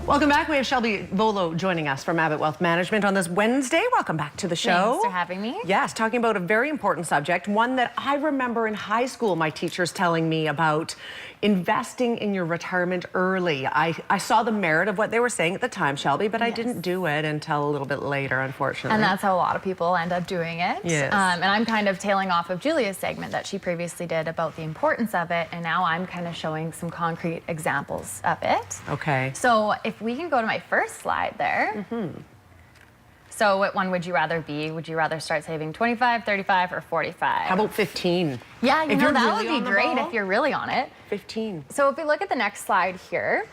Welcome back. We have Shelby Volo joining us from Abbott Wealth Management on this Wednesday. Welcome back to the show. Thanks for having me. Yes, talking about a very important subject, one that I remember in high school my teachers telling me about: investing in your retirement early. I saw the merit of what they were saying at the time, Shelby, but I didn't do it until a little bit later, unfortunately. And that's how a lot of people end up doing it. Yes. And I'm kind of tailing off of Julia's segment that she previously did about the importance of it, and now I'm kind of showing some concrete examples of it. Okay. So if we can go to my first slide there. So what one would you rather be? Would you rather start saving 25, 35, or 45? How about 15? Yeah, you know, that really would be great if you're really on it. 15. So if we look at the next slide here,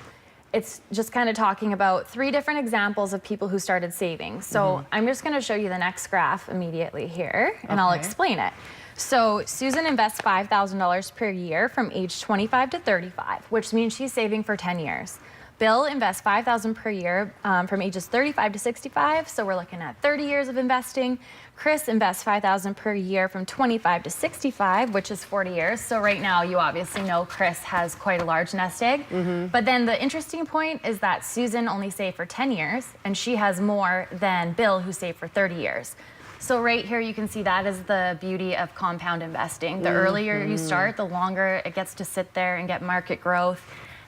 it's just kind of talking about 3 different examples of people who started saving. So I'm just going to show you the next graph immediately here, and I'll explain it. So Susan invests $5,000 per year from age 25 to 35, which means she's saving for 10 years. Bill invests $5,000 per year from ages 35 to 65, so we're looking at 30 years of investing. Chris invests $5,000 per year from 25 to 65, which is 40 years. So right now, you obviously know Chris has quite a large nest egg. But then the interesting point is that Susan only saved for 10 years, and she has more than Bill, who saved for 30 years. So right here, you can see that is the beauty of compound investing. The earlier you start, the longer it gets to sit there and get market growth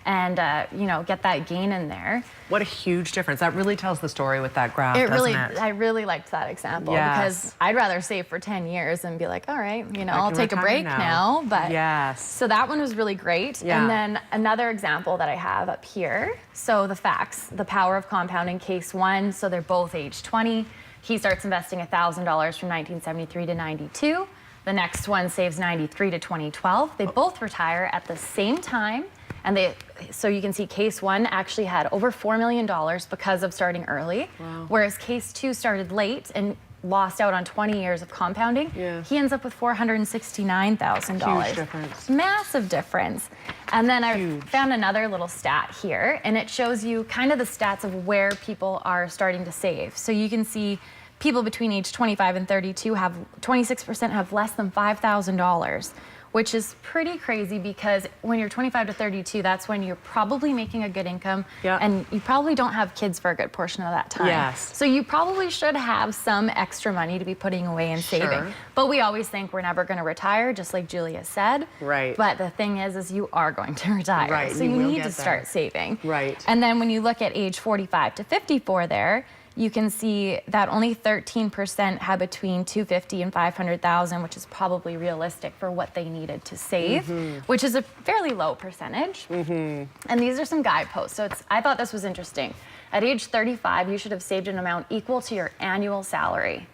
and you know, get that gain in there. What a huge difference. That really tells the story with that graph, I really liked that example because I'd rather save for 10 years and be like, all right, you know, I'll take a break now. But so that one was really great. And then another example that I have up here. So the facts, the power of compounding, case 1. So they're both age 20. He starts investing $1,000 from 1973 to 92. The next one saves 93 to 2012. They both retire at the same time. And so you can see case 1 actually had over $4 million because of starting early, whereas case 2 started late and lost out on 20 years of compounding. He ends up with $469,000. Huge difference. Massive difference. And then I found another little stat here, and it shows you kind of the stats of where people are starting to save. So you can see people between age 25 and 32 have 26% have less than $5,000. Which is pretty crazy because when you're 25 to 32, that's when you're probably making a good income, and you probably don't have kids for a good portion of that time. So you probably should have some extra money to be putting away and saving. But we always think we're never going to retire, just like Julia said. But the thing is you are going to retire. So you need to start saving. And then when you look at age 45 to 54 there, you can see that only 13% had between $250,000 and $500,000, which is probably realistic for what they needed to save, which is a fairly low percentage. And these are some guideposts. So I thought this was interesting. At age 35, you should have saved an amount equal to your annual salary.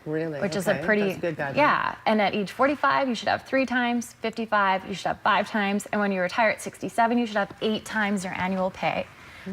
Really? Which is a pretty, that's a good guideline. Yeah. And at age 45, you should have 3 times, 55, you should have 5 times, and when you retire at 67, you should have 8 times your annual pay.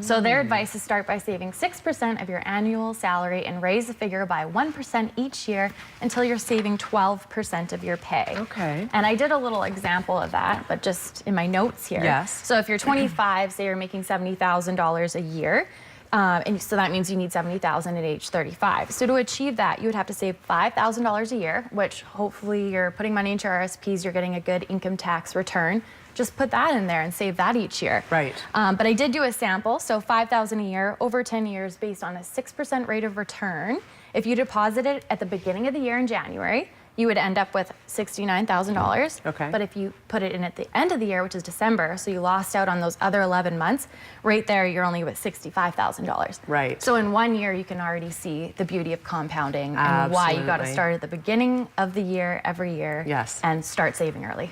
So their advice is start by saving 6% of your annual salary and raise the figure by 1% each year until you're saving 12% of your pay. And I did a little example of that, but just in my notes here. So if you're 25, say you're making $70,000 a year, and so that means you need $70,000 at age 35. So to achieve that, you would have to save $5,000 a year, which hopefully you're putting money into RSPs, you're getting a good income tax return. Just put that in there and save that each year. But I did do a sample, so $5,000 a year over 10 years based on a 6% rate of return. If you deposit it at the beginning of the year in January, you would end up with $69,000. But if you put it in at the end of the year, which is December, so you lost out on those other 11 months, right there you're only with $65,000. So in 1 year, you can already see the beauty of compounding and why you got to start at the beginning of the year every year and start saving early.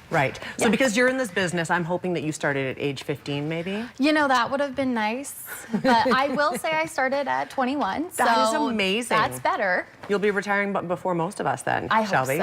So because you're in this business, I'm hoping that you started at age 15 maybe? You know, that would have been nice, but I will say I started at 21. That is amazing. That's better. You'll be retiring before most of us then, I hope so.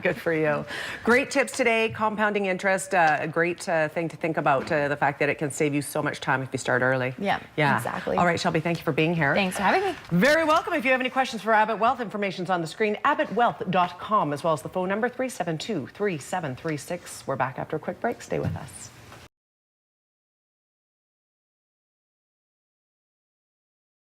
Good for you. Great tips today. Compounding interest, a great thing to think about, the fact that it can save you so much time if you start early. Exactly. All right, Shelby, thank you for being here. Thanks for having me. Very welcome. If you have any questions for Abbott Wealth, information's on the screen, abbottwealth.com, as well as the phone number 372-3736. We're back after a quick break. Stay with us.